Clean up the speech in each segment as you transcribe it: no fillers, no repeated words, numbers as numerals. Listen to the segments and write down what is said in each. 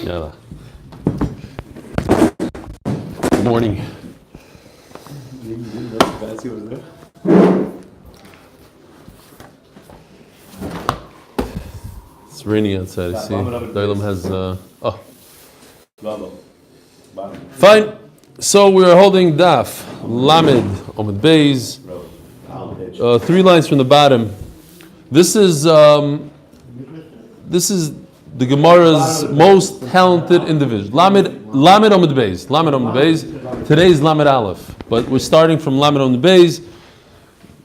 Yeah. Good morning. It's rainy outside. See, Dailam has. Fine. So we are holding Daf Lamed Omid Beis. 3 lines from the bottom. This is the Gemara's most talented individual. Lamed Omid Beis. Lamed Omid Beis. Today's Lamed Aleph, but we're starting from Lamed Omid Beis,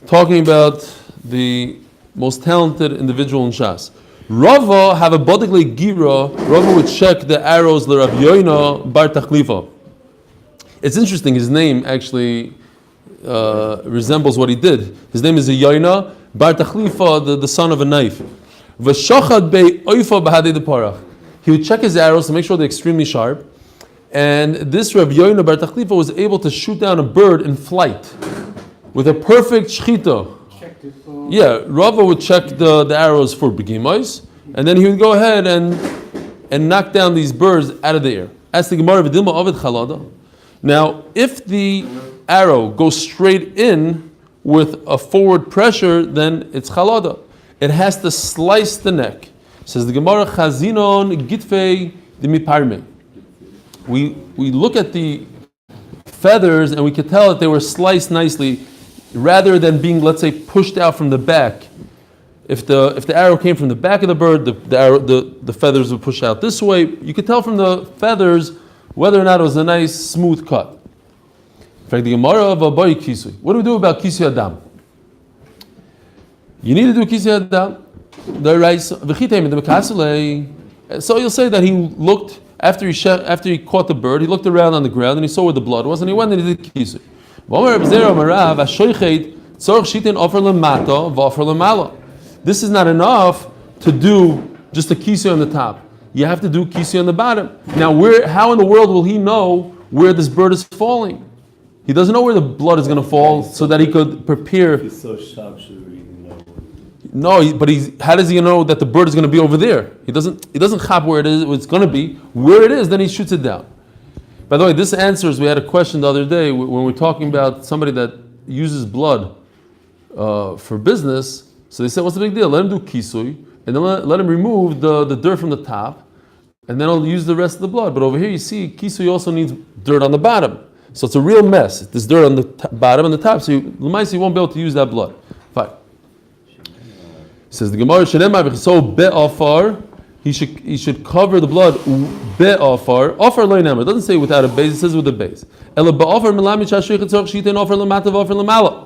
talking about the most talented individual in Shas. Rava have a bodikli gira. Rava would check the arrows l'Rav Yoina bar Tachlifa. It's interesting. His name actually resembles what he did. His name is Yoina bar Tachlifa, the son of a knife. V'shachad bei oifa b'hadei deparach. He would check his arrows to make sure they're extremely sharp. And this Rav Yoina bar Tachlifa was able to shoot down a bird in flight with a perfect shchita. Yeah, Rava would check the arrows for begimais, and then he would go ahead and knock down these birds out of the air. As the Gemara v'dilma avid chalada. Now, if the arrow goes straight in with a forward pressure, then it's chalada. It has to slice the neck. Says the Gemara, chazinon gitfei dimiparme. We look at the feathers and we could tell that they were sliced nicely, rather than being, let's say, pushed out from the back. If the arrow came from the back of the bird, the feathers would push out this way. You could tell from the feathers whether or not it was a nice smooth cut. In fact, the Gemara of Abai Kisui. What do we do about Kisui Adam? You need to do Kisui Adam. So you'll say that he looked after he caught the bird. He looked around on the ground and he saw where the blood was, and he went and he did Kisui. This is not enough to do just a kisui on the top. You have to do kisui on the bottom. Now, how in the world will he know where this bird is falling? He doesn't know where the blood is going to fall, so that he could prepare. If he's so sharp, should he know? No, but how does he know that the bird is going to be over there? He doesn't chop where it's going to be. Where it is, then he shoots it down. By the way, this answers, we had a question the other day when we were talking about somebody that uses blood for business. So they said, what's the big deal? Let him do kisui, and then let him remove the dirt from the top, and then he'll use the rest of the blood. But over here you see, kisui also needs dirt on the bottom. So it's a real mess. There's dirt on the bottom and the top, so you won't be able to use that blood. Fine. Says the Gemara, so be'afar, he should cover the blood be'afar. Afar lo yinamar. It doesn't say without a base, it says with a base. Ela be'afar melamid shashich etzorch shita and afar lemata v'afar lemala.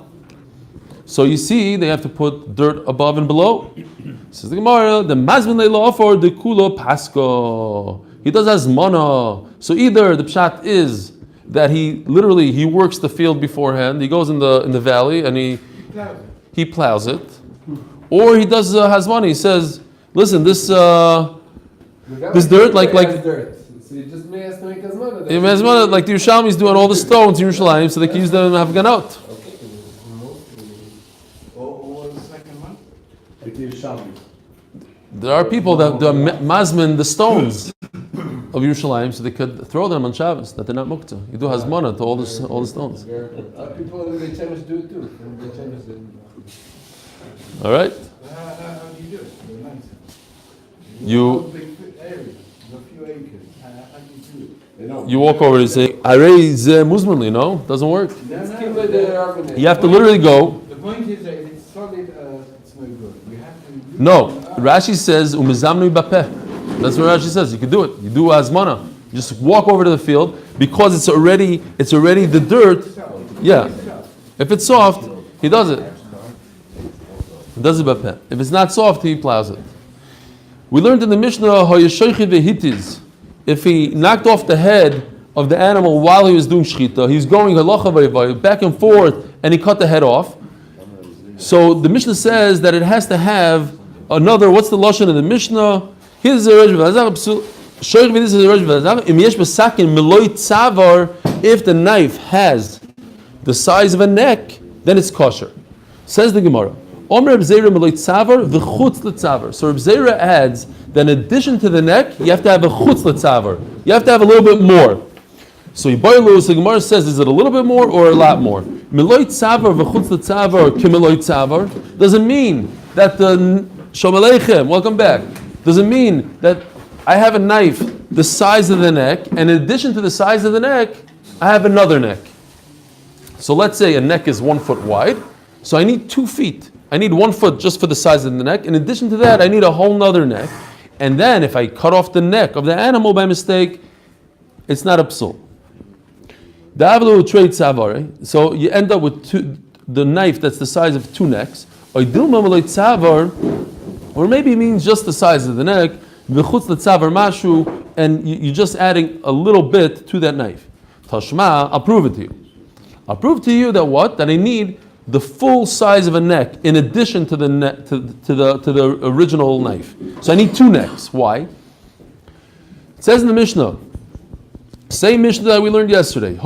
So you see, they have to put dirt above and below. Says the Gemara, the mazmin leila afar de kulo pasko. He does hazmana. So either the pshat is that he works the field beforehand. He goes in the valley and he plows it, or he does hazmana. He says, listen, this dirt, like dirt. So you just may have to make hazmana, like the Yerushalmis do on all the stones in Yerushalayim, so they can use them and have ganot. What was the second one? Like the Yerushalmis. There are people that do mazmin the stones of Yerushalayim, so they could throw them on Shabbos, that they're not mukta. You do hazmana to all the stones. People in the Chemish do it too. All right. How do you do it? You a few acres. How do you do it? You walk over and say, "Arei ze muzmanli." No, doesn't work. You have to literally go. The point is that if it's solid, it's no good. You have to. No, Rashi says umizamnu bapeh. That's what Rashi says. You can do it. You do azmana. You just walk over to the field because it's already the dirt. Yeah. If it's soft, he does it. He does it bapeh. If it's not soft, he plows it. We learned in the Mishnah if he knocked off the head of the animal while he was doing shchita, he's going halacha back and forth, and he cut the head off. So the Mishnah says that it has to have another. What's the lashon in the Mishnah? Here's the if the knife has the size of a neck, then it's kosher. Says the Gemara. Omer Reb Zera Meloi Tzavar v'chutz l'tzavar. So Reb Zera adds that in addition to the neck, you have to have a chutz l'tzavar. You have to have a little bit more. So Yibaylu, the Gemara says, is it a little bit more or a lot more? Meloi Tzavar v'chutz l'tzavar or kimeloi Tzavar doesn't mean that the Shalom Aleichem, welcome back. Doesn't mean that I have a knife the size of the neck, and in addition to the size of the neck, I have another neck. So let's say a neck is 1 foot wide, so I need 2 feet. I need 1 foot just for the size of the neck. In addition to that, I need a whole nother neck. And then if I cut off the neck of the animal by mistake, it's not a psul. So you end up with the knife that's the size of 2 necks. Or maybe it means just the size of the neck, and you're just adding a little bit to that knife. Tashma, I'll prove it to you. I'll prove to you that what? That I need the full size of a neck in addition to the the original knife. So I need 2 necks. Why? It says in the Mishnah, same Mishnah that we learned yesterday.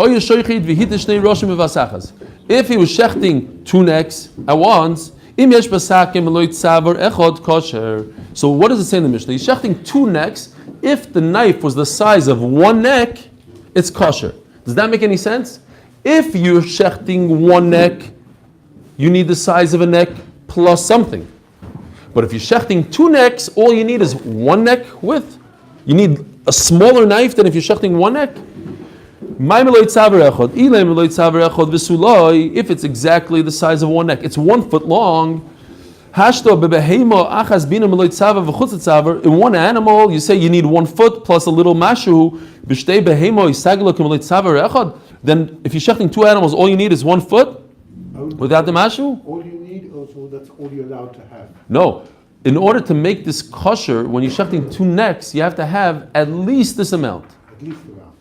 If he was shechting 2 necks at once, so what does it say in the Mishnah? He's shechting 2 necks. If the knife was the size of 1 neck, it's kosher. Does that make any sense? If you're shechting 1 neck, you need the size of a neck plus something. But if you're shechting 2 necks, all you need is 1 neck width. You need a smaller knife than if you're shechting 1 neck. If it's exactly the size of 1 neck, it's 1 foot long. In one animal, you say you need 1 foot plus a little mashu. Then if you're shechting 2 animals, all you need is 1 foot without the mashu? All you need, also that's all you're allowed to have. No. In order to make this kosher, when you're shechting 2 necks, you have to have at least this amount. At least around.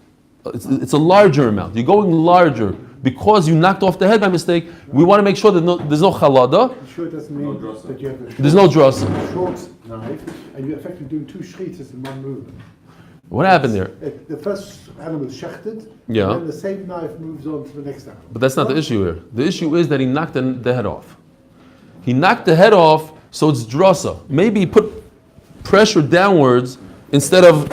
It's a larger amount. You're going larger. Because you knocked off the head by mistake, we want to make sure that there's no chalada. Sure, it doesn't mean that you have a short, there's no drasa. Short knife, and you're effectively doing 2 shritas in one movement. What happened there? The first animal is shechted, yeah. and then the same knife moves on to the next animal. But that's not the issue here. The issue is that he knocked the head off. He knocked the head off, so it's drasa. Maybe he put pressure downwards instead of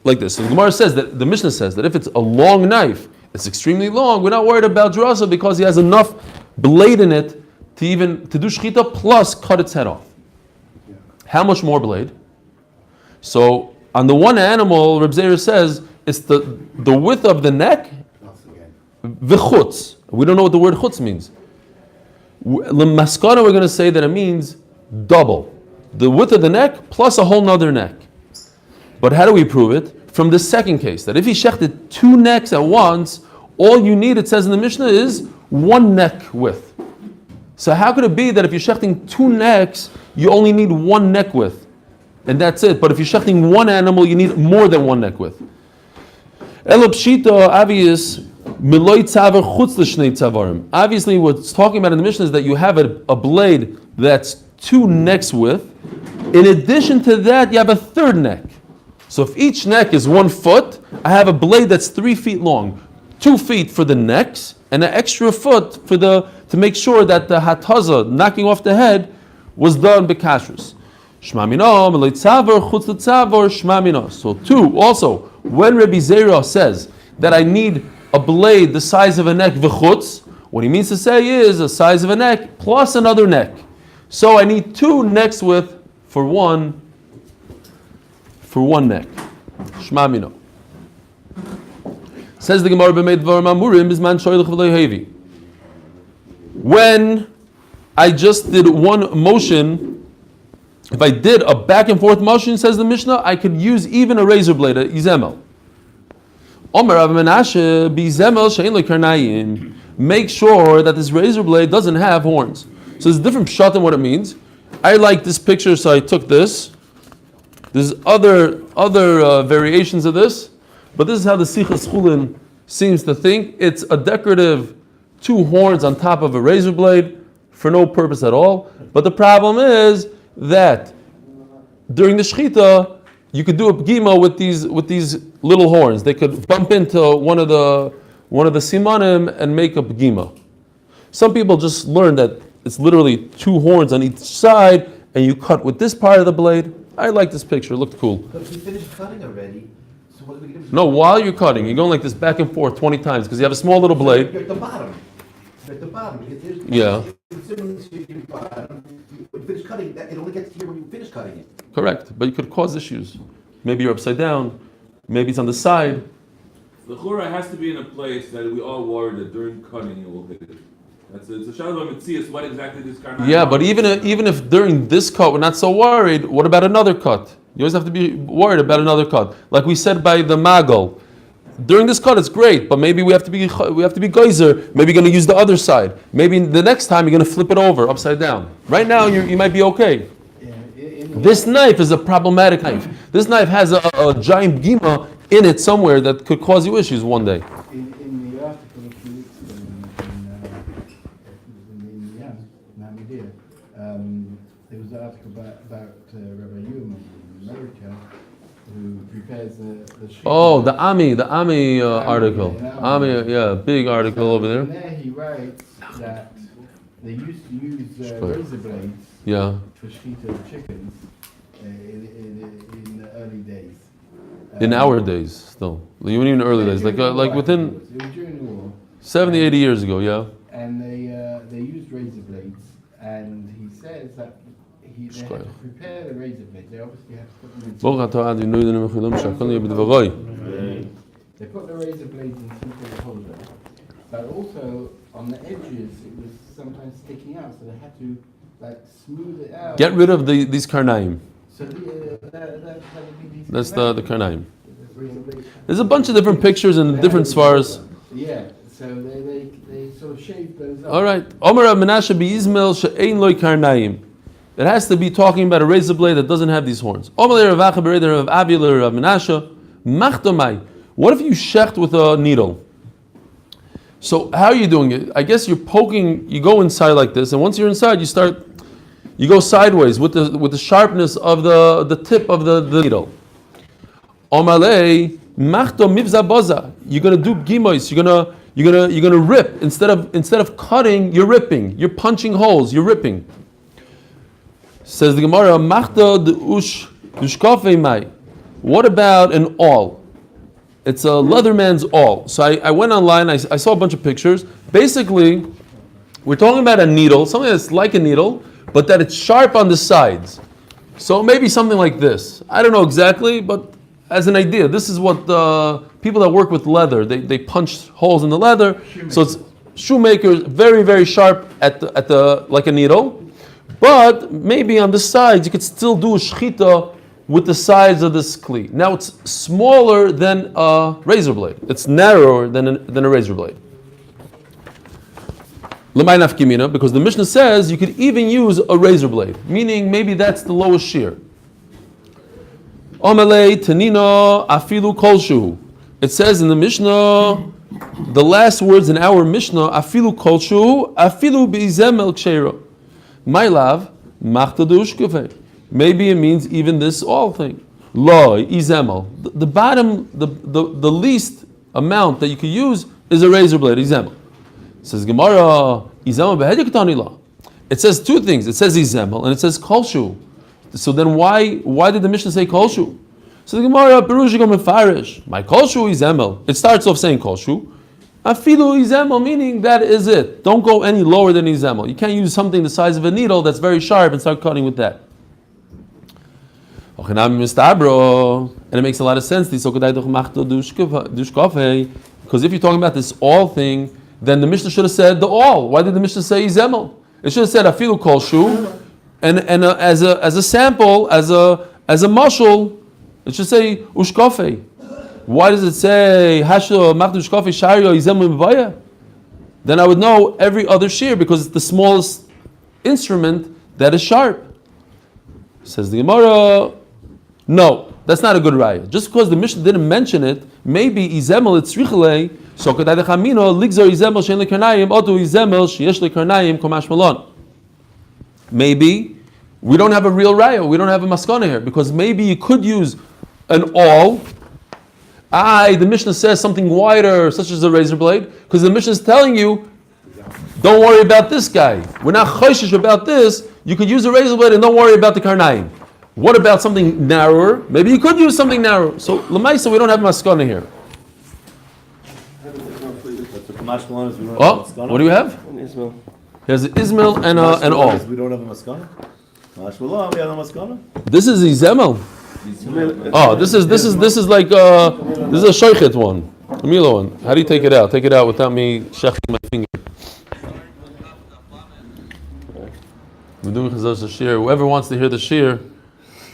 like this. So the Gemara says that the Mishnah says that if it's a long knife, it's extremely long. We're not worried about drasa because he has enough blade in it to do shchita plus cut its head off. Yeah. How much more blade? So on the one animal, Reb Zera says it's the width of the neck. V'chutz. We don't know what the word chutz means. L'maskana, we're going to say that it means double. The width of the neck plus a whole nother neck. But how do we prove it? From the second case, that if he shechted 2 necks at once, all you need, it says in the Mishnah, is 1 neck width. So how could it be that if you're shechting 2 necks, you only need 1 neck width? And that's it. But if you're shechting 1 animal, you need more than 1 neck width. Obviously, what's talking about in the Mishnah is that you have a blade that's 2 necks width. In addition to that, you have a 3rd neck. So if each neck is 1 foot, I have a blade that's 3 feet long, 2 feet for the necks, and an extra foot to make sure that the hataza, knocking off the head, was done bekashrus. So 2, also, when Rabbi Zera says that I need a blade the size of a neck v'chutz, what he means to say is a size of a neck plus another neck. So I need 2 necks width for one neck. Shma mino. Says the Gemara b'mei dvarim amurim bizman shoylech v'lo hevi. When I just did one motion, if I did a back and forth motion, says the Mishnah, I could use even a razor blade, a izemel. Omer Rav Menashe bizemel she'en lo karnayim. Make sure that this razor blade doesn't have horns. So there's a different pshat in what it means. I like this picture, so I took this. There's other variations of this, but this is how the Sichas Chullin seems to think. It's a decorative 2 horns on top of a razor blade for no purpose at all. But the problem is that during the shechita, you could do a pgima with these little horns. They could bump into one of the simanim and make a pgima. Some people just learn that it's literally two horns on each side, and you cut with this part of the blade. I like this picture. It looked cool. But if we finished cutting already, so what are we going to do? No, while you're cutting, you're going like this back and forth 20 times because you have a small little blade. You're at the bottom. You're at the bottom. Yeah. When you finish cutting, it only gets here when you finish cutting it. Correct, but you could cause issues. Maybe you're upside down. Maybe it's on the side. The chura has to be in a place that we all worry that during cutting it will hit it. It's a shalom mitzias. What exactly this karnai? Yeah, but even if during this cut we're not so worried, what about another cut? You always have to be worried about another cut. Like we said by the magal, during this cut it's great, but maybe we have to be geyser. Maybe you're going to use the other side. Maybe the next time you're going to flip it over upside down. Right now you might be okay. This knife is a problematic knife. This knife has a giant gima in it somewhere that could cause you issues one day. In the article a few weeks ago in Namibia, there was an article about Rabbi Yomi in America who prepares the sheet. Oh, the Ami article. Big article over there. And there he writes that they used to use razor blades for shechita of chickens in the early days. In our days, still. Even in early days, like within It was during the war. 70, 80 years ago, yeah. And they used razor blades, and he says that they had to prepare the razor blades. They obviously have to put them in. They put the razor blades in some sort of holder, but also on the edges it was sometimes sticking out, so they had to smooth it out. Get rid of these karnaim. So that would be these. That's the karnaim. There's a bunch of different pictures and different svars. Yeah, so they sort of shaved those up. All right. Omer Rav Menashe be'izmel she'ein loy karnaim. It has to be talking about a razor blade that doesn't have these horns. Omer Rav Acha b'reder Rav Abi Rav Menashe machtomai. What if you shecht with a needle? So how are you doing it? I guess you're poking. You go inside like this, and once you're inside, you go sideways with the sharpness of the tip of the needle. Omalei machto mivza boza. You're gonna do gimois. You're gonna rip instead of cutting. You're ripping. You're punching holes. You're ripping. Says the Gemara, machto dushkafei mai. What about an awl? It's a leatherman's awl. So I went online. I saw a bunch of pictures. Basically, we're talking about a needle, something that's like a needle, but that it's sharp on the sides. So maybe something like this. I don't know exactly, but as an idea, this is what people that work with leather, they punch holes in the leather. So it's shoemakers, very, very sharp at the like a needle. But maybe on the sides, you could still do a shechita with the sides of this kli. Now it's smaller than a razor blade. It's narrower than a razor blade. L'may nafkimina, because the Mishnah says you could even use a razor blade, meaning maybe that's the lowest shear. Omelei tanino afilu kolshu. It says in the Mishnah, the last words in our Mishnah, afilu kolshu, afilu beizem el kshera. My love, machta dushkefei. Maybe it means even this all thing. Loi izemel. The bottom, the least amount that you could use is a razor blade, izemel. Says Gemara, izemel behedikatani la. It says two things. It says izemel and it says kolshu. So then why did the Mishnah say kolshu? So the Gemara, perushigam mefarish. My kolshu izemel. It starts off saying kolshu. Afilu izemel, meaning that is it. Don't go any lower than izemel. You can't use something the size of a needle that's very sharp and start cutting with that. And it makes a lot of sense. Because if you're talking about this all thing, then the Mishnah should have said the all. Why did the Mishnah say izemel? It should have said afilu kolshu, and as a sample, as a mashal, it should say ushkafei. Why does it say hasho machdu ushkafei shario izemel mivaya? Then I would know every other shear because it's the smallest instrument that is sharp. Says the Gemara, no, that's not a good raya. Just because the Mishnah didn't mention it, maybe izemel etzrichle, so kedai dechamino ligzor izemel shein lekarnayim otu izemel sheyesh lekarnayim komash malon. Maybe we don't have a real raya. We don't have a maskana here because maybe you could use an awl. The Mishnah says something wider, such as a razor blade, because the Mishnah is telling you don't worry about this guy. We're not choishish about this. You could use a razor blade and don't worry about the karnaim. What about something narrower? Maybe you could use something narrow. So lemaisa, we don't have maskana here. Oh, what do you have? Ismail. Here's Ismail and all. We don't have a maskana. Mashmalah, we have a maskana. This is Izemel. Oh, this is like this is a shoichet one, a mila one. How do you take it out? Take it out without me shechting my finger. We're doing chazos shir. Whoever wants to hear the shir,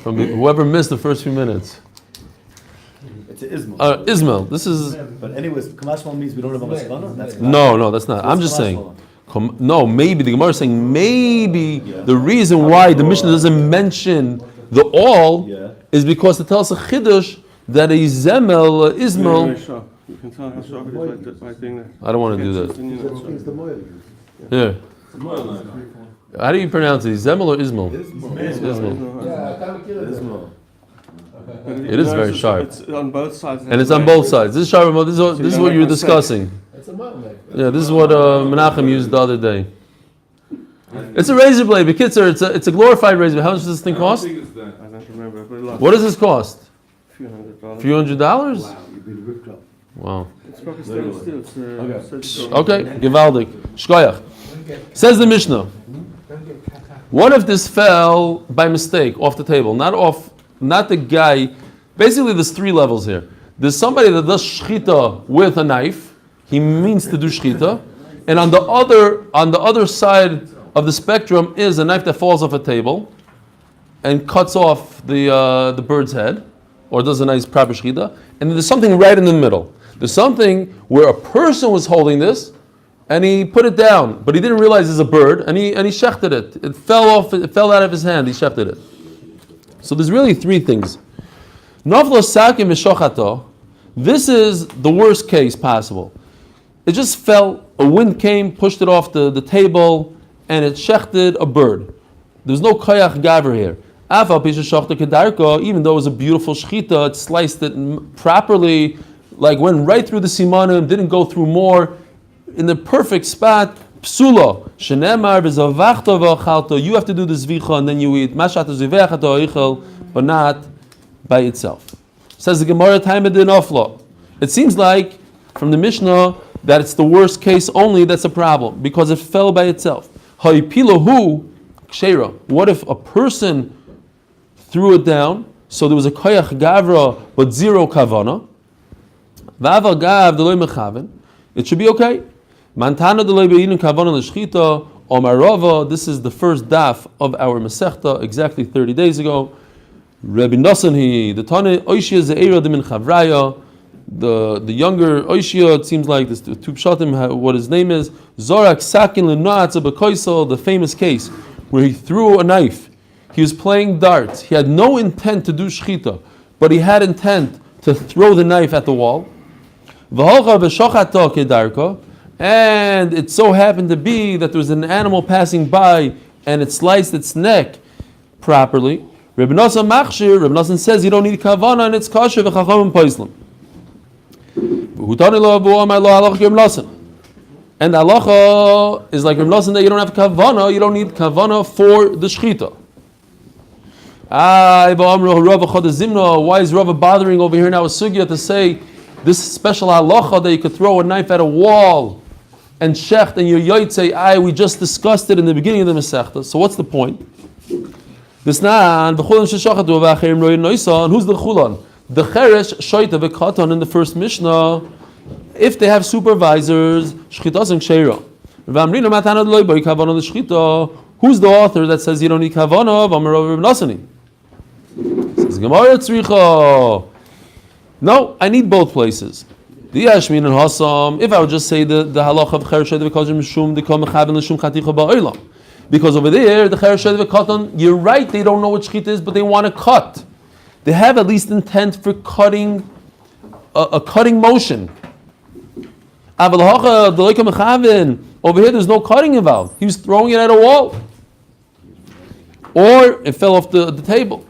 from whoever missed the first few minutes. It's Ismail. Ismail. This is. But anyways, kamashmal means we don't have a maskana. That's No, that's not. I'm just saying. No, maybe the Gemara is saying maybe the reason why the Mishnah doesn't mention the all is because it tells a chiddush that a zemel Ismail. You can tell how sharp it is by doing that. I don't want to do that. Yeah. How do you pronounce it? Zemel or Ismail? Ismail. It is very sharp. It's on both sides. And it's on both sides. This is sharp. This is what you were discussing. Yeah, this is what Menachem used the other day. It's a razor blade, but Kitzer, it's a glorified razor blade. How much does this thing cost? I don't remember. What does this cost? $few $100. $few $100? Wow, you've been ripped up. Wow. It's probably still. It's Okay, Givaldik. Shkoyach. Says the Mishnah. What if this fell by mistake off the table? Not the guy. Basically, there's three levels here. There's somebody that does shchita with a knife. He means to do shchita. And on the other side of the spectrum is a knife that falls off a table and cuts off the bird's head, or does a nice proper shchita. And there's something right in the middle. There's something where a person was holding this, and he put it down, but he didn't realize it's a bird, and he shechted it. It fell out of his hand. He shechted it. So there's really three things. Naflo sakim v'shochato. This is the worst case possible. It just fell. A wind came, pushed it off the table, and it shechted a bird. There's no koyach gaver here. Even though it was a beautiful shechita, it sliced it properly, like went right through the simanim, didn't go through more, in the perfect spot. Psula, shenemar v'zavachto v'achalto. You have to do the zvicha and then you eat. Mashat zivechato ichel, but not by itself. Says the Gemara, time it oflo. It seems like from the Mishnah that it's the worst case only that's a problem because it fell by itself. Haipilahu kshera. What if a person threw it down? So there was a koyach gavra but zero kavana. V'aval gav deloy mechaven. It should be okay. Mantana deloy be'inin kavana l'shchita omarava. This is the first daf of our Masechta, exactly 30 days ago. Rabbi Nosson the Tane Oishia Ze'era Dimin Chavraya. The younger Oishia, it seems like this two pshatim, what his name is, Zorak Sakin L'Noatza B'Koisel, the famous case where he threw a knife. He was playing darts. He had no intent to do shchita, but he had intent to throw the knife at the wall. And it so happened to be that there was an animal passing by and it sliced its neck properly. Rabbi Nosson says you don't need kavana and it's kosher v'chachamim poislim. And the halacha is like Rabbi Nosson that you don't have kavana, you don't need kavana for the shchita. Why is Rava bothering over here now a sugya to say this special halacha that you could throw a knife at a wall and shecht and your yoyt say, we just discussed it in the beginning of the Masechta. So what's the point? This nan v'chulan sheshachatu v'acherim roy noisan. Who's the chulan? The cheresh shoyta v'katan in the first Mishnah. If they have supervisors, shchitas and ksheira. V'amrina matana loy boy kavana l'shchita. Who's the author that says you don't need kavana? V'amar Rabbi Nosson. Says Gemara tzricha. No, I need both places. The Yashmin and Hasam. If I would just say the halacha of cheresh shoyta v'katan mishum dekam mechaven l'shum chaticha ba'olam. Because over there, the cheresh shoyta v'katan, you're right, they don't know what shchita is, but they want to cut. They have at least intent for cutting, a cutting motion. Over here, there's no cutting involved. He was throwing it at a wall. Or it fell off the table.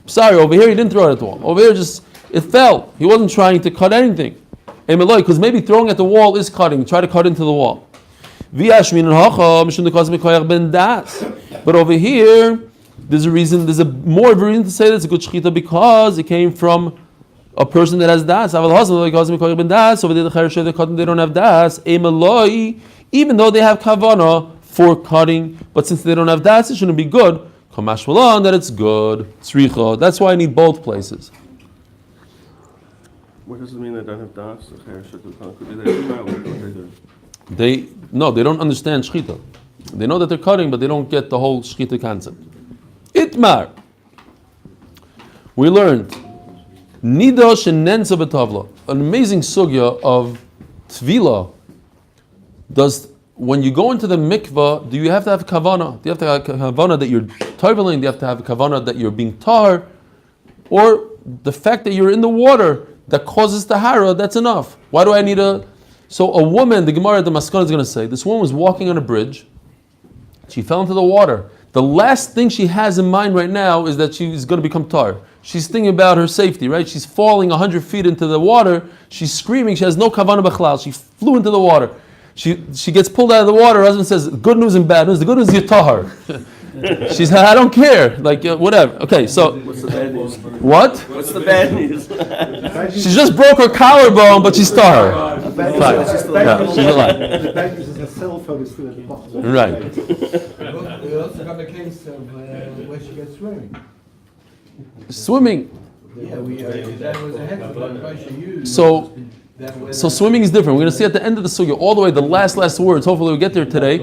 Sorry, over here he didn't throw it at the wall. Over here, it fell. He wasn't trying to cut anything. Because maybe throwing at the wall is cutting. Try to cut into the wall. But over here, there's a more of a reason to say that it's a good shechita because it came from a person that has das. So over there, they don't have das. Even though they have kavana for cutting, but since they don't have das, it shouldn't be good. Kamash malan that it's good. Tzricha. That's why I need both places. What does it mean they don't have das? Could be they what they do. They don't understand shechita. They know that they're cutting, but they don't get the whole shechita concept. Itmar. We learned nida shenensa b'tavla, an amazing sugya of tvila. When you go into the mikvah, do you have to have kavana? Do you have to have kavana that you're toveling? Do you have to have kavana that you're being tar? Or the fact that you're in the water that causes tahara, that's enough. Why do I need a... So a woman, the Gemara at the Maskana is going to say, this woman was walking on a bridge, she fell into the water. The last thing she has in mind right now is that she's going to become tar. She's thinking about her safety, right? She's falling 100 feet into the water, she's screaming, she has no kavana b'chlal, she flew into the water. She gets pulled out of the water, her husband says, good news and bad news. The good news is you're tahar. She said, I don't care, whatever. Okay, so... What's the bad news? What? What's the bad news? She just broke her collarbone, but she's tahar. Fine. Yeah, she's alive. The bad news is her cell phone is still at the bottom. Right. We also got the case of where she gets swimming. Swimming. Yeah, that was a heck of a advice she used. So swimming is different. We're going to see at the end of the sugya, all the way, the last words. Hopefully we'll get there today.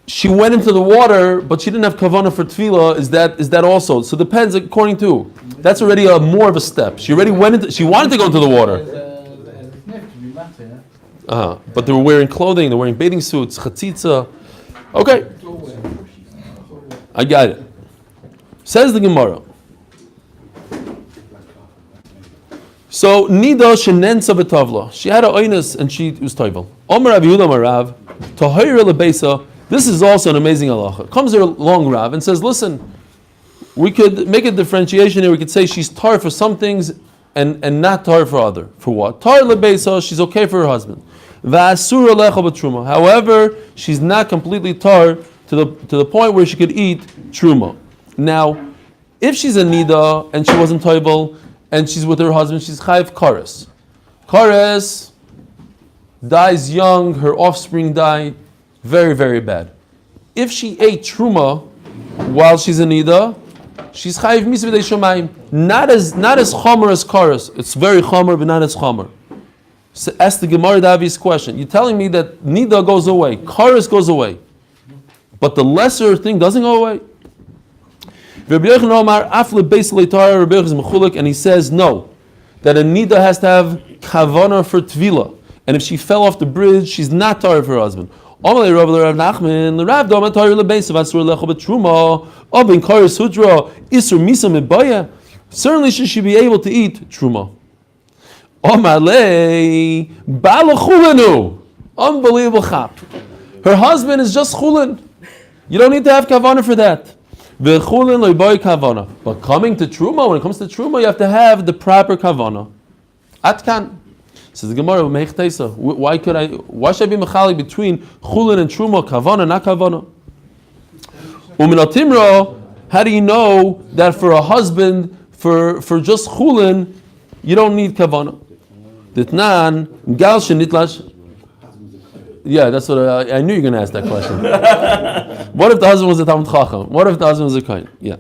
She went into the water, but she didn't have kavana for tefillah. Is that also? So it depends according to. That's already more of a step. She already went into. She wanted to go into the water. But they were wearing clothing. They're wearing bathing suits, chatzitza. Okay, I got it. Says the Gemara. So nida shenensa b'tavla. She had a oinus and she was toivel. Omer Rav Yehuda Marav tahira lebeisa. This is also an amazing halacha. Comes there a long Rav and says, listen, we could make a differentiation here. We could say she's tar for some things and not tar for other. For what? Tar lebeisa, she's okay for her husband. V'asura lecha b'truma. However, she's not completely tar to the point where she could eat truma. Now, if she's a nida and she wasn't toivel and she's with her husband, she's chayiv kares. Kares dies young, her offspring die. Very, very bad. If she ate truma while she's a nida, she's chayiv misa b'dei shomayim. Not as chomer as kares. It's very chomer, but not as chomer. So ask the Gemara Davi's question. You're telling me that nida goes away, kares goes away, but the lesser thing doesn't go away. Rabbi Yochanan Omar afle beis leitar. Rabbi Yochanan is mechulik, and he says no, that a nida has to have kavana for tvila, and if she fell off the bridge, she's not tar for her husband. Certainly, should she be able to eat truma? Unbelievable chap. Her husband is just chullin. You don't need to have kavana for that. But coming to truma, when it comes to truma, you have to have the proper kavana. Atkan. Says the Gemara, why should I be mechalik between chulin and truma, kavana, not kavana? Uminatimra, how do you know that for a husband, for just chulin, you don't need kavana? Ditnan, gal shenitlash. Yeah, that's what I knew you were going to ask that question. What if the husband was a Talmud Chacham? What if the husband was a Kohen? Yeah.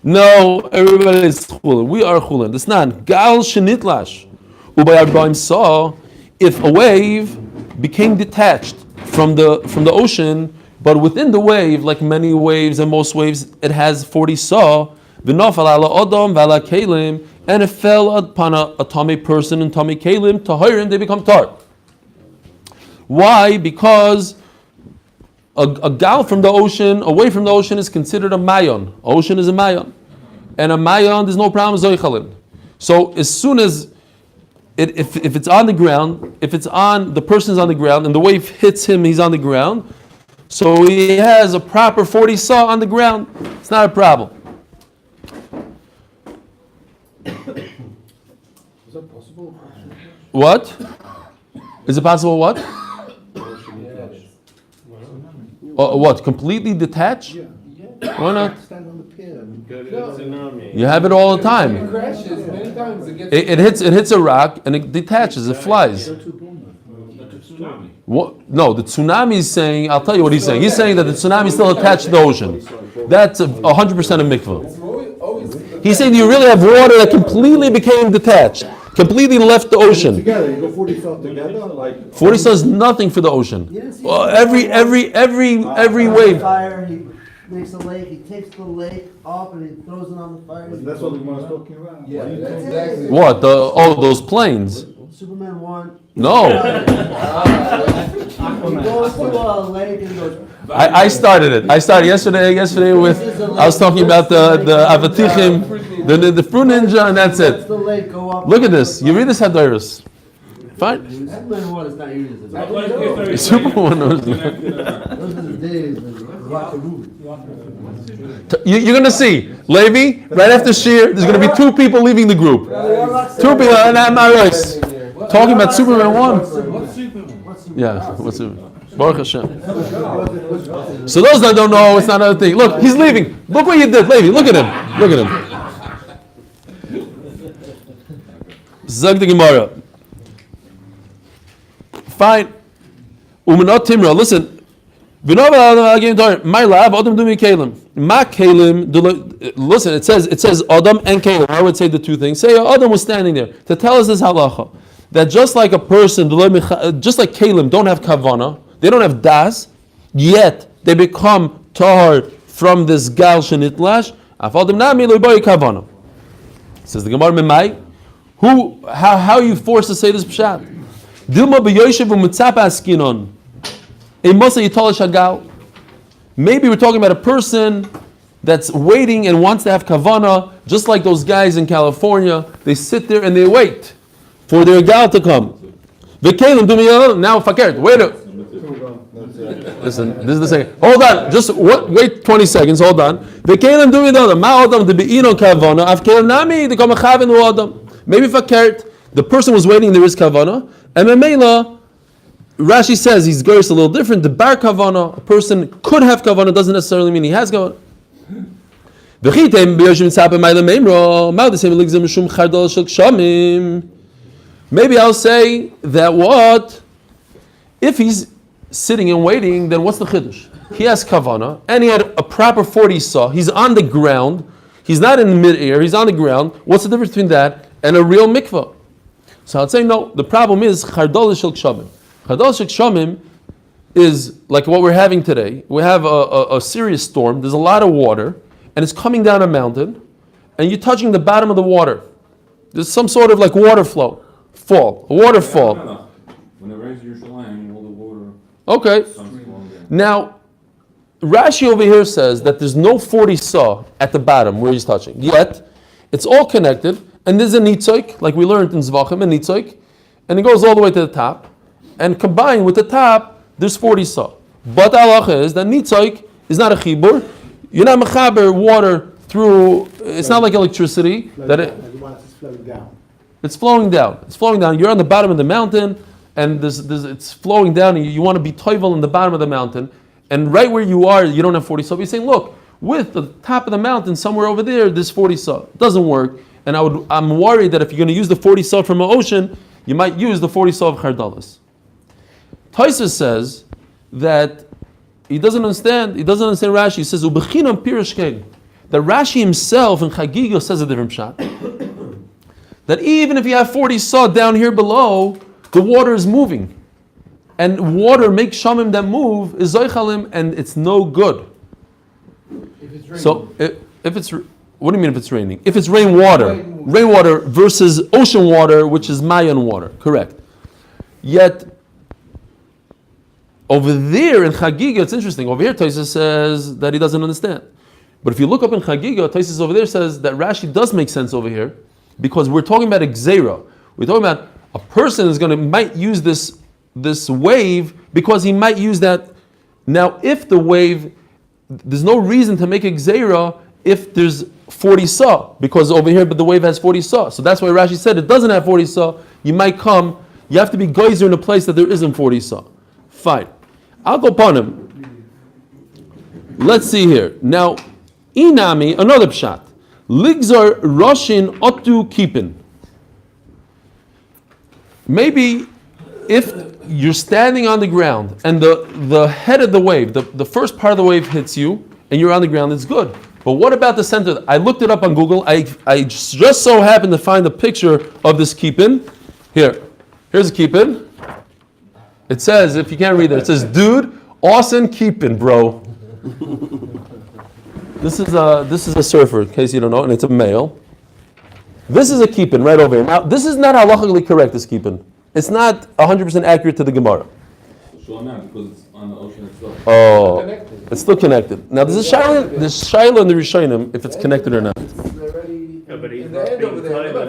No, everybody is chulin. We are chulin. Ditnan, gal shenitlash. Ubayarbaim saw if a wave became detached from the ocean, but within the wave, like many waves and most waves, it has 40 saw, v'nofal ala odom v'ala kelim, and it fell upon a tummy person and tummy kelim, tahirim, they become tar. Why? Because a gal from the ocean, away from the ocean, is considered a mayon. Ocean is a mayon. And a mayon, there's no problem, zoichalin. So as soon as if it's on the ground, if it's on, the person's on the ground, and the wave hits him, he's on the ground, so he has a proper 40 saw on the ground, it's not a problem. Is that possible? What? Is it possible what? What? Completely detached? Yeah. Why not? Stand on the pier and You have it all the It time. crashes many times. It hits a rock and it detaches. It flies. What? No, the tsunami is saying. I'll tell you what he's saying. He's saying that the tsunami is still attached to the ocean. That's 100% a mikvah. He's saying you really have water that completely became detached, completely left the ocean. together. You go 40 feet together, like 40 says nothing for the ocean. Well, every wave. Fire, he makes a lake, he takes the lake up and he throws it on the fire. that's what we was talking about. Yeah, that's exactly. What? Those planes? Superman 1. No. He goes to a lake and he goes, I started it. I started yesterday with, I was talking about the Avatichim, the fruit ninja, and that's lets it. the lake go up. Look at this. You read this Hadaris. Fine. Superman 1 is not used as a Superman knows. Those are the days when you watch a movie. You're going to see, Levi, right after Shir, there's going to be 2 people leaving the group. 2 people, and I'm right. Talking about Superman 1. What's Superman? Yeah, what's it? Baruch Hashem. So those that don't know, it's not another thing. Look, he's leaving. Look what you did, Levi. Look at him. Look at him. Zag the Gemara. Fine. Umanot Timra. Listen. Listen, it says Adam and Kalim. I would say the 2 things. Say Adam was standing there to tell us this halacha, that just like a person, just like Kalim don't have kavana, they don't have das, yet they become tahar from this gal shenitlash. Kavana. Says the Gemara Memai. How are you forced to say this pshat? Dilma b'yoshev u'mitzapa askinon. Maybe we're talking about a person that's waiting and wants to have kavana, just like those guys in California. They sit there and they wait for their gal to come. Now fakert, wait a listen, this is the second. Hold on, just wait 20 seconds, hold on. Maybe fakert, the person was waiting, there is kavana, and Memela, Rashi says he's gers a little different. The bar kavana, a person could have kavana, doesn't necessarily mean he has kavana. Maybe I'll say that what? If he's sitting and waiting, then what's the chiddush? He has kavana, and he had a proper 40 saw. He's on the ground. He's not in mid-air. He's on the ground. What's the difference between that and a real mikvah? So I'd say no. The problem is chardal shel kshamim. Chadal shel kshamim is like what we're having today. We have a serious storm. There's a lot of water, and it's coming down a mountain, and you're touching the bottom of the water. There's some sort of like a waterfall. When it rains in Yerushalayim, all the water Okay. comes flowing down. Now, Rashi over here says that there's no 40 saw at the bottom where he's touching. Yet, it's all connected, and there's a nitzoik, like we learned in Zvachim, a nitzoik, and it goes all the way to the top. And combined with the top, there's 40 saw. But halacha is that nitzoik is not a chibur. You're not mechaber water through. It's not like electricity that It's flowing down. it's flowing down. It's flowing down. You're on the bottom of the mountain, and it's flowing down. And you want to be toivel in the bottom of the mountain, and right where you are, you don't have 40 saw. You're saying, look, with the top of the mountain, somewhere over there, there's 40 saw. It doesn't work. And I'm worried that if you're going to use the 40 saw from an ocean, you might use the 40 saw of chardalas. Taisa says that he doesn't understand Rashi. He says, Ubechinam pirish kein. That Rashi himself in Chagiga says a different shot. That even if you have 40 saw down here below, the water is moving. And water makes shamim that move, is zoichalim, and it's no good. If it's raining. So if it's, what do you mean if it's raining? If it's rainwater versus ocean water, which is Mayan water, correct. Yet, over there in Chagiga, it's interesting. Over here, Taisa says that he doesn't understand. But if you look up in Chagiga, Taisa over there says that Rashi does make sense over here, because we're talking about Xera. We're talking about a person might use this wave because he might use that. Now, if the wave, there's no reason to make a Xera if there's 40 saw, because over here, but the wave has 40 saw. So that's why Rashi said it doesn't have 40 saw. You have to be geyser in a place that there isn't 40 saw. Fine. I'll go upon him. let's see here. Now, inami, another pshat. Ligzar Roshin Otu Kipin. Maybe if you're standing on the ground and the head of the wave, the first part of the wave hits you and you're on the ground, it's good. But what about the center? I looked it up on Google. I just so happened to find a picture of this kipin. Here's a kipin. It says, if you can't read it, it says, dude, awesome kipin, bro. This is a surfer, in case you don't know, and it's a male. This is a kipin right over here. Now, this is not halachically correct, this kipin. It's not 100% accurate to the Gemara. Sure not, because it's on the ocean itself. Oh, it's still connected. Now, there's Shaila in the Rishonim if it's connected or not.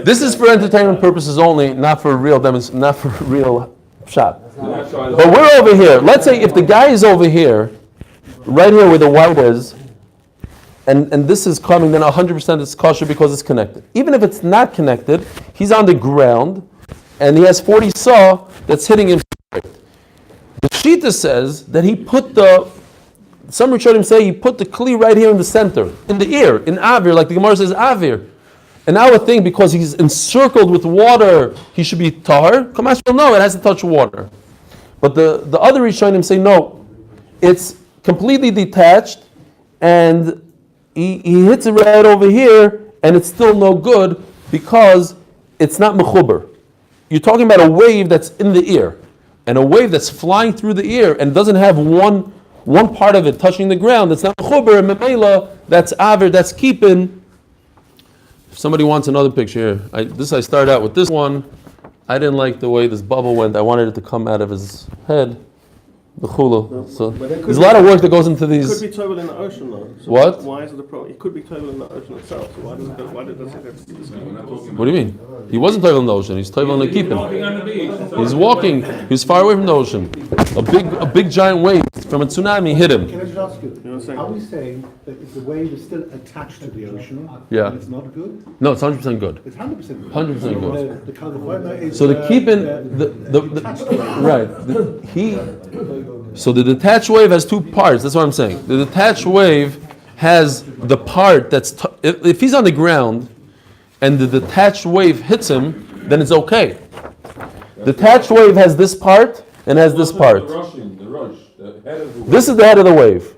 This is for entertainment purposes only, not for real not for real shot. But we're over here. Let's say if the guy is over here, right here where the white is, and this is coming, then 100% it's kosher because it's connected. Even if it's not connected, he's on the ground, and he has 40 saw that's hitting him. The Shita says that he put some Rishonim say he put the kli right here in the center, in the ear, in avir, like the Gemara says avir. And I would think because he's encircled with water, he should be tahar. Kamash will know it has to touch water. But the other Rishonim say no, it's completely detached, and he hits it right over here, and it's still no good because it's not mechuber. You're talking about a wave that's in the ear, and a wave that's flying through the ear and doesn't have one part of it touching the ground. That's not mechuber, and memela, that's aver, that's keeping. If somebody wants another picture here, I started out with this one. I didn't like the way this bubble went. I wanted it to come out of his head. The chula. So there's a lot of work that goes into these. It could be total in the ocean though. So what? Why is it a problem? It could be total in the ocean itself. So why does it have to What do you mean? He wasn't toivel in the ocean. He's toivel in the keeping. He's walking. He's far away from the ocean. A big giant wave from a tsunami hit him. Can I just ask you, know what I'm saying? are we saying that if the wave is still attached to the ocean, Yeah. then it's not good? No, it's 100% good. It's 100% good. 100% good. The California is So the keeping So the detached wave has two parts. That's what I'm saying. The detached wave has the part that's if he's on the ground and the detached wave hits him, then it's okay. Detached wave has this part and has this part. The head of the wave. This is the head of the wave.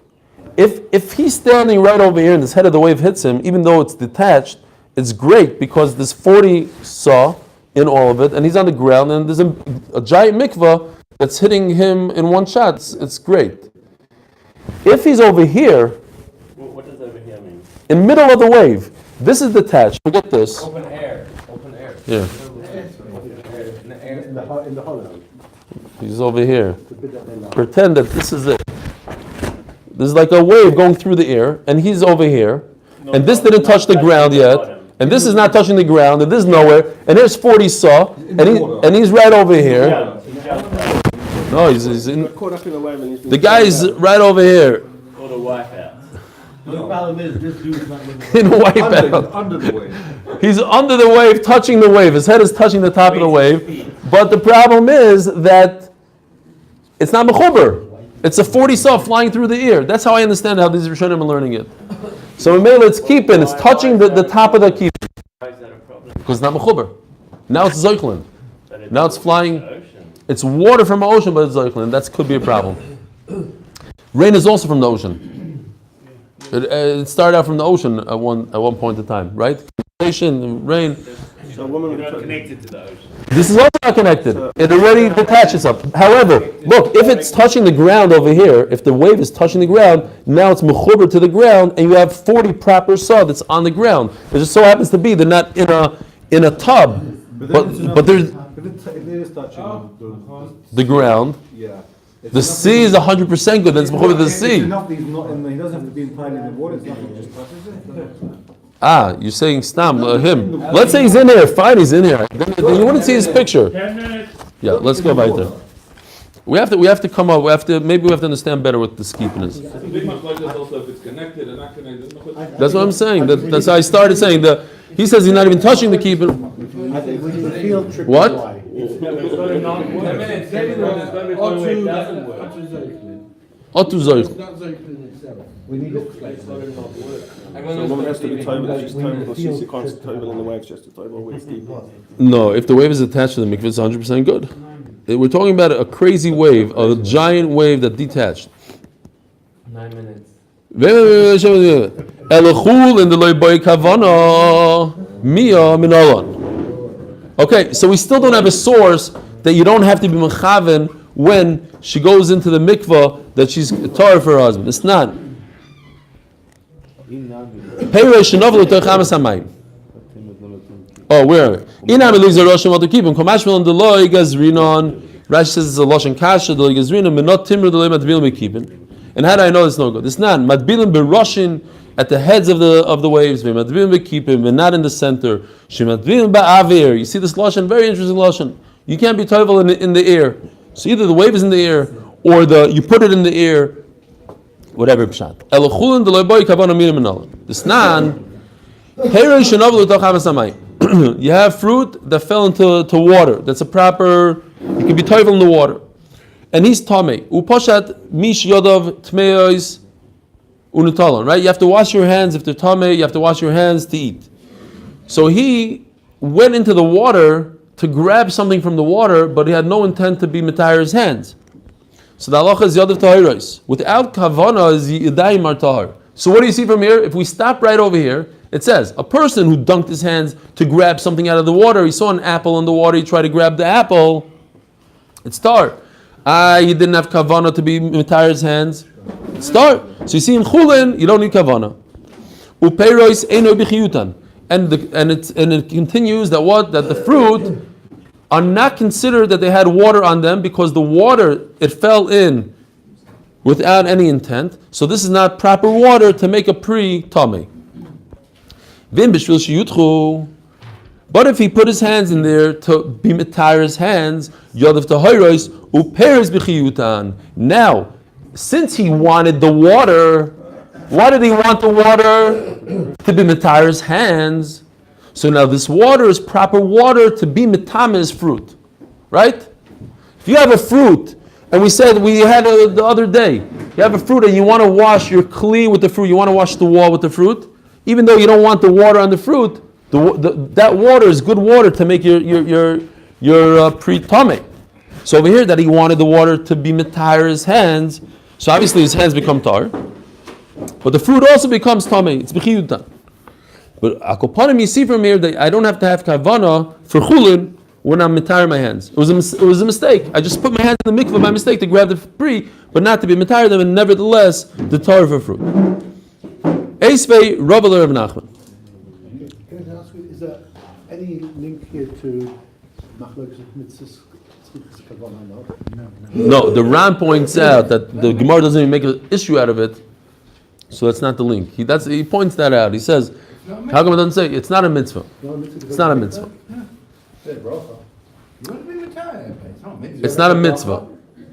If he's standing right over here and this head of the wave hits him, even though it's detached, it's great because there's 40 saw in all of it, and he's on the ground, and there's a giant mikvah that's hitting him in one shot. It's great. If he's over here, What does over here mean? in middle of the wave, this is detached. Forget this. Open air. Yeah, in the hollow. he's over here. Pretend that this is it. There's like a wave going through the air, and he's over here, and this didn't touch the ground yet, and this is not touching the ground, and this is nowhere, and there's 40 saw, and he's right over here. No, he's in. Caught up in the wave and he's been The guy's right over here Or the wipeout. The problem is, this dude's not living. in wipeout. Under the wave. He's under the wave, touching the wave. His head is touching the top of the wave. But the problem is that it's not mechuber. It's a 40 saw flying through the ear. That's how I understand how these Rishonim are learning it. So in Mela, it's keeping. It's touching the top of the keep. Why is that a problem? Because it's not mechuber. Now it's zoichlin. That Now it's flying. ocean. It's water from the ocean, but it's zoichlin. That could be a problem. Rain is also from the ocean. It started out from the ocean at one point in time, right? Condensation, rain. So a woman You're not connected to the ocean. This is also not connected. It already detaches up. However, look, if it's touching the ground over here, if the wave is touching the ground, now it's mechuber to the ground, and you have 40 proper saw that's on the ground. It just so happens to be they're not in a tub, but there's If it is touching the ground. yeah. The sea is 100% good. Then it's mechuber to the sea. He doesn't have to be entirely in the water. It's nothing. Just touches it. You're saying stam him. Let's say he's in here. Fine, he's in here. Then you wouldn't see his picture. 10 minutes. Yeah, let's go right there. We have to come up. Maybe we have to understand better what the skipin is. It's a big machlokes also if it's connected or not connected. That's what I'm saying. That's how I started saying. He says he's not even touching the keeping. I think we need a field trip. What? To Hawaii. It's going to not work. 10 minutes. It's going to be when it doesn't work. Otu zoich. It's not Zoichel in itself. We need Looks like Zoichel. So a woman has to be toivel if she's toivel, because she can't toivel in the wave, she has to toivel with deep. No, if the wave is attached to the mikveh, it's 100% good. We're talking about a crazy wave, a giant wave that detached. 9 minutes. Elachul in the loyboy kavana mia minalon. Okay, so we still don't have a source that you don't have to be mechaven when she goes into the mikveh that she's tar for her husband. It's not. Oh, where are we? Rashi says it's a lashon kasha. The gazrinon menot timur the matbilim bekipin. And how do I know it's no good? It's not matbilim berushin at the heads of the waves. Matbilim bekipin, but not in the center. Shematbilim ba'avir. You see this lashon, very interesting lashon. You can't be toivel in the air. So either the wave is in the air or you put it in the air. Whatever pshat. Elachulin the loyboy kavana minim menalon. The snan. You have fruit that fell into water. That's a proper. You can be toivel in the water, and he's tamei. Upashat mish yodav tmeos unutalon. Right? You have to wash your hands if they're tamei. You have to wash your hands to eat. So he went into the water to grab something from the water, but he had no intent to be mitayr his hands. So the halacha is yodav tahiros. Without kavana is yidayim martahar. So what do you see from here? If we stop right over here, it says a person who dunked his hands to grab something out of the water. He saw an apple in the water. He tried to grab the apple. It's tar. He didn't have kavana to be mitayr his hands. It's tar. So you see in Chullin, you don't need kavana. Upeiros eino b'chiyutan. And it continues that the fruit are not considered that they had water on them because the water it fell in without any intent. So this is not proper water to make a pre-tamei. But if he put his hands in there to be mitayr his hands, yodav tahiros uperes b'chiyutan. Now, since he wanted the water, why did he want the water? To be mitayr his hands. So now this water is proper water to be mitame his fruit, right? If you have a fruit, and we said we had the other day, you have a fruit and you want to wash your kli with the fruit, you want to wash the wall with the fruit, even though you don't want the water on the fruit, that water is good water to make your pre-tamei. So over here that he wanted the water to be mitayr his hands, so obviously his hands become tar, but the fruit also becomes tamei. It's b'chiyutan. But akopanim, you see from here that I don't have to have kavana for chulin when I'm mitayr my hands. It was a mistake. I just put my hands in the mikveh by mistake to grab the pri, but not to be mitayr them, and nevertheless the tar for fruit. Eisvei Rabbi Rav Nachman. Can I ask you, is there any link here to machlokes mitzvahs kavana? No, the Ram points out that the Gemara doesn't even make an issue out of it, so that's not the link. He points that out. He says, how come it doesn't say it's not a mitzvah? It's not a mitzvah. You want to be mitayr? It's not a mitzvah. You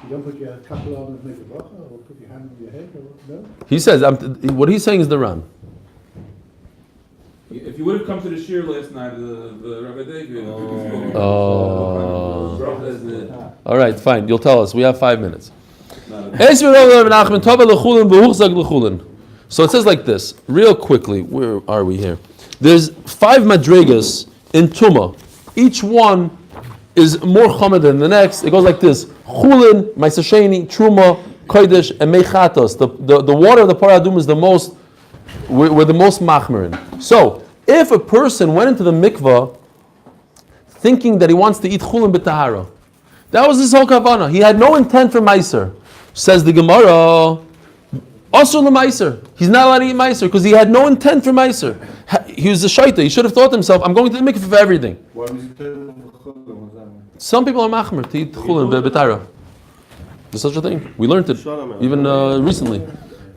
don't put your couple on and make a bracha, or put your hand on your head, or no? He says, what he's saying is the Ram. If you would have come to the shir last night, the Rabbi David. All right, fine. You'll tell us. We have 5 minutes. So it says like this, real quickly. Where are we here? There's 5 madrigas in Tuma. Each one is more chomer than the next. It goes like this: Chullin, Maisasheni, Truma, Kodesh, and Mechatos. The water of the Paradum is the most. We're the most machmerin. So if a person went into the mikvah thinking that he wants to eat chulin b'tahara, that was his whole kavanah. He had no intent for meiser. Says the Gemara, also the meiser. He's not allowed to eat meiser because he had no intent for meiser. He was a shaita. He should have thought to himself, I'm going to the mikvah for everything. Why was he doing chulin? Some people are machmer to eat chulin b'tahara. There's such a thing. We learned it even recently.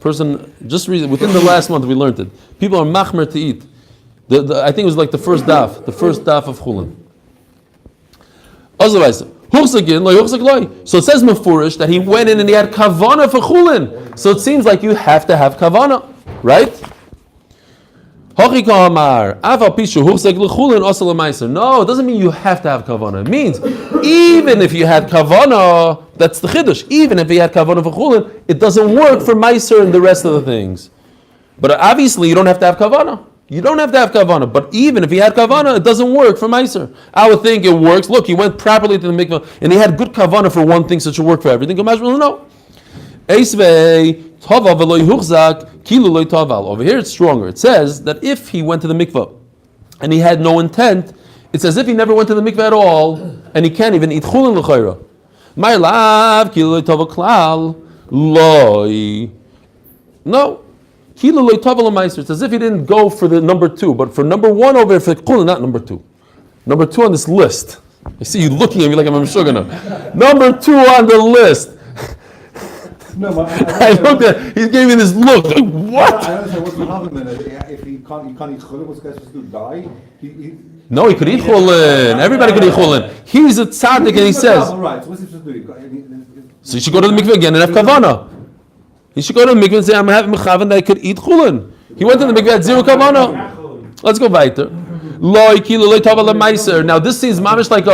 Within the last month we learned it. People are machmer to eat. I think it was like the first daf of Chullin. Otherwise, so it says mefurish that he went in and he had kavana for Chullin. So it seems like you have to have kavana, right? No, it doesn't mean you have to have kavana. It means even if you had kavana That's the chiddush. Even if he had kavanah for chulin, it doesn't work for meiser and the rest of the things. But obviously, you don't have to have kavanah. You don't have to have kavanah. But even if he had kavanah, it doesn't work for meiser. I would think it works. Look, he went properly to the mikvah, and he had good kavanah for one thing, so it should work for everything. No. Over here, it's stronger. It says that if he went to the mikvah and he had no intent, it's as if he never went to the mikvah at all, and he can't even eat chulin l'chayra. My love, kilo tova klal, loy. No, kilo loy tova l'meiser. It's as if he didn't go for the number 2, but for number 1 over here, for chulin, not number 2. Number 2 on this list. I see you looking at me like I'm a shugana. Number 2 on the list. No, but I looked at. He gave me this look. Like, what? I don't know what's going to happen then. If he can't eat chulin, what's going to die? No, he could eat chulin. Everybody could eat chulin. He's a tzaddik, and he says. Right. So what's he supposed to do? So he should go to the mikveh again and have kavanah. He should go to the mikveh and say, "I'm having mechavan that I could eat chulin." He went to the mikveh at 0 kavanah. Let's go weiter. Loi kilo loi tava lemaiser. Now this seems mamish like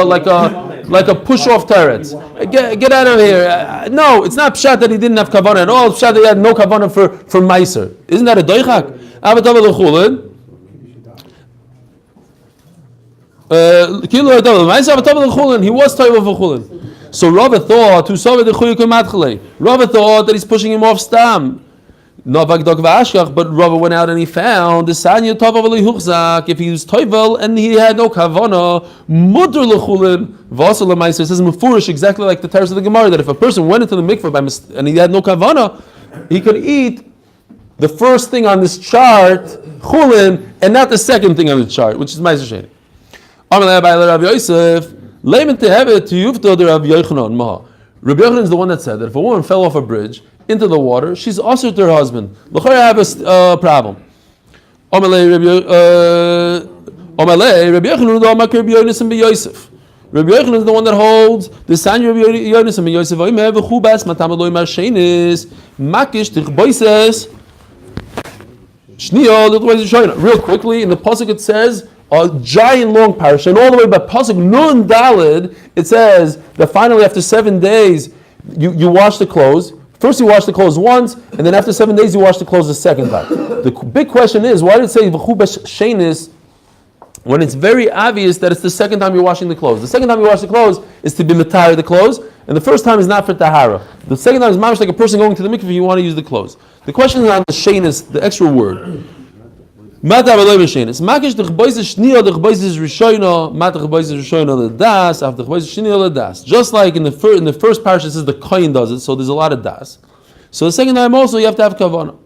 a push off teretz. Get out of here. No, it's not pshat that he didn't have kavanah at all. It's pshat that he had no kavanah for meiser. Isn't that a doichak? Avatava lechulin. Kilo tava lemaiser. Avatava lechulin. He was tova for chulin. So Rava thought Rava thought that he's pushing him off stam. But Rava went out and he found the Sanya Tova Huchzak. If he was Toivel and he had no Kavana, Mutter Lechulin, Vasal Lemaiser says Mufurish, exactly like the Teres of the Gemara, that if a person went into the mikveh and he had no Kavana, he could eat the first thing on this chart, Chulin, and not the second thing on the chart, which is Meiser Sheni. Rabbi Yosef, Leimen Tehevet to Yufta de Rabbi Yochanan Maha. Rabbi Yochanan is the one that said that if a woman fell off a bridge into the water, she's also to her husband. L'chayr have a problem. Omalei Rabbi Yochanan do makir Rabbi Yonasan be Yosef. Rabbi Yochanan is the one that holds the sign Rabbi Yonasan be Yosef. Oimev chubas matam loy marshenis makish tichboises shniyo l'tweiz shoyna. Real quickly, in the pasuk it says a giant long parasha, and all the way by pasuk nun dalid it says that finally after 7 days you wash the clothes. First you wash the clothes once, and then after 7 days you wash the clothes the second time. The big question is, why did it say v'chubash shenis when it's very obvious that it's the second time you're washing the clothes? The second time you wash the clothes is to be matayr the clothes, and the first time is not for tahara. The second time is mamish like a person going to the mikveh, you want to use the clothes. The question is on the shenis, the extra word. Just like in the first parasha it says the kohen does it, so there's a lot of das. So the second time also you have to have kavanah.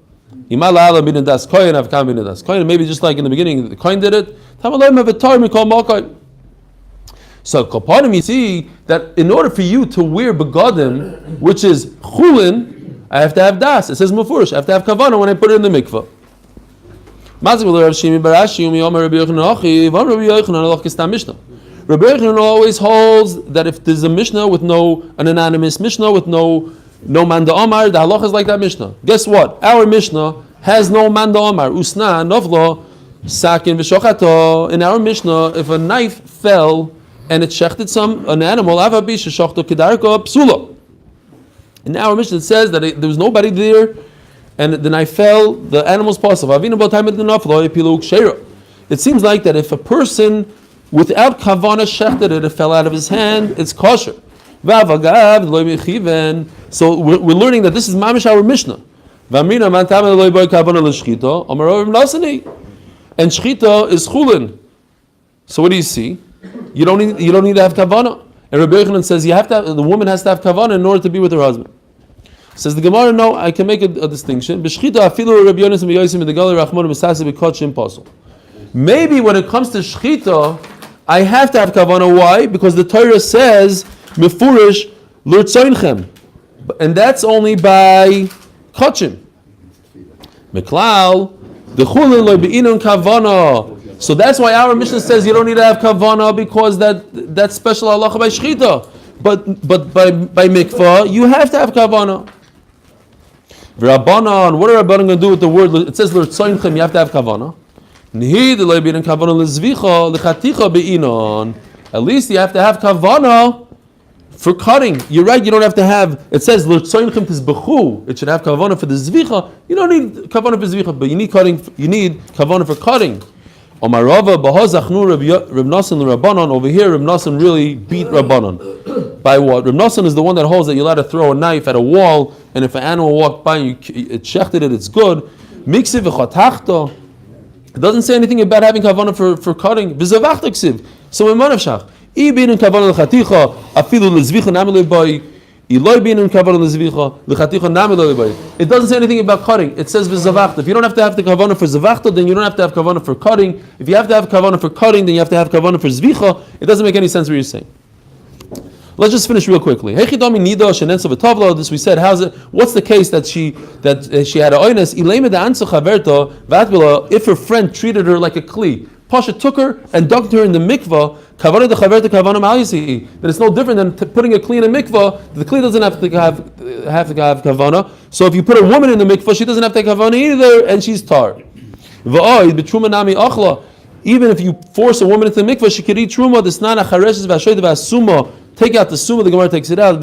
Maybe just like in the beginning the kohen did it. So kapanim, you see that in order for you to wear begadim, which is chulin, I have to have das. It says mufurish, I have to have kavanah when I put it in the mikvah. Rabbi Yochanan always holds that if there's a mishnah with an anonymous mishnah with no man da'amar, the halach is like that mishnah. Guess what? Our mishnah has no man da'amar. Usna novlo sakin v'shochato. In our mishnah, if a knife fell and it shechted an animal, avabi sheshachto kedarko psula. In our mishnah it says that there was nobody there, and the knife fell, the animal's possible. It seems like that if a person without kavana shechted it fell out of his hand, it's kosher. So we're learning that this is mamish our mishnah. And shchita is chulin. So what do you see? You don't need to have kavana. And Rabbi Yochanan says the woman has to have kavana in order to be with her husband. Says the Gemara, no, I can make a distinction. Maybe when it comes to shchita, I have to have kavanah. Why? Because the Torah says mefurish l'rtzonchem, and that's only by kachim. Meklal the chulin lo beinun kavanah. So that's why our Mishnah says you don't need to have kavanah, because that's special halacha by shchita. But by mikvah you have to have kavanah. V'Rabbanan, what are Rabbanan going to do with the word? It says l'rtzonchem, you have to have kavanah. At least you have to have kavanah For cutting, you're right. You don't have to have. It says l'tzoinchem tizbechu. It should have kavanah for the zvicha. You don't need kavanah for zvicha, but you need cutting. You need kavanah for cutting. Omarava bahazachnu Reb Nosson l'Rabbanon. Over here, Reb Nosson really beat Rabbanon. By what? Reb Nosson is the one that holds that you're allowed to throw a knife at a wall, and if an animal walked by and it shechted it, it's good. Miksiv v'chatachto. It doesn't say anything about having kavanah for cutting. V'zavachta ksiv. So in manavshach. I bin in kavanah l'chaticha, afilu l'zvicha nami le'bay. Iloi bin in kavanah l'zvicha, l'chaticha nami le'bay. It doesn't say anything about cutting. It says v'zavachta. If you don't have to have the kavanah for zavachta, then you don't have to have kavanah for cutting. If you have to have kavanah for cutting, then you have to have kavanah for zvicha. It doesn't make any sense what you're saying. Let's just finish real quickly. This we said. How's it? What's the case that she had a oines? If her friend treated her like a kli, Pasha took her and dunked her in the mikvah. Then it's no different than putting a kli in a mikvah. The kli doesn't have to have kavanah. So if you put a woman in the mikvah, she doesn't have to have kavanah either, and she's tar. Even if you force a woman into the mikvah, she could eat truma. Take out the summa, the Gemara takes it out. A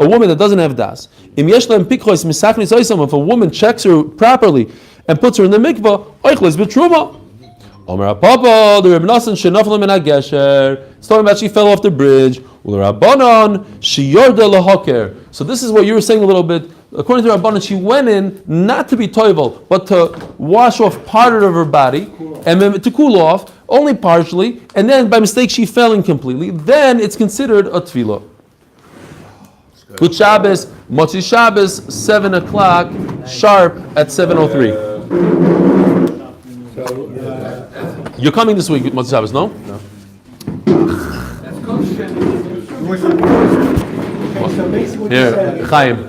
woman that doesn't have das. If a woman checks her properly and puts her in the mikvah, the Reb Nosson it's talking about she fell off the bridge. So this is what you were saying a little bit. According to Rabbanan, she went in not to be toivel, but to wash off part of her body and to cool off, only partially, and then by mistake she fell in completely. Then it's considered a tefillah. Good Shabbos, Motzi Shabbos, 7 o'clock, sharp at 7:03. You're coming this week, Motzi Shabbos, no? No. Here, Chaim.